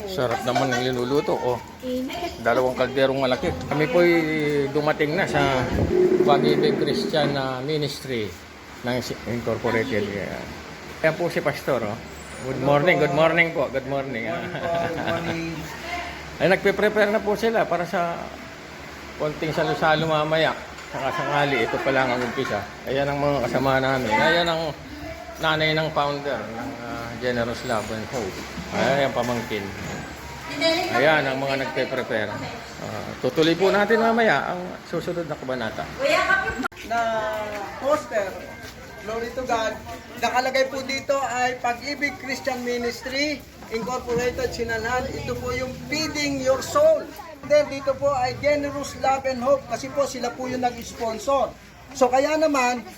Sarap naman ng linuluto ko. Dalawang kalderong malaki. Kami po'y dumating na sa Pag-ibig Christian Ministry ng Incorporated. Ayan po si Pastor. Oh. Good morning po. Good morning. Ay, nagpe-prepare na po sila para sa konting salo-salo mamaya. Saka sakali, ito pa lang ang umpisa. Ayan ang mga kasama namin. Ayan ang nanay ng founder ng Generous Love and Hope. Ayan ang pamangkin. Ayan ang mga nagpe-prepare. Tutuloy po natin mamaya ang susunod na kabanata. Na poster, glory to God, nakalagay po dito ay Pag-ibig Christian Ministry Incorporated Sinalhan. Ito po yung Feeding Your Soul. Then dito po ay Generous Love and Hope kasi po sila po yung nag-sponsor. So kaya naman,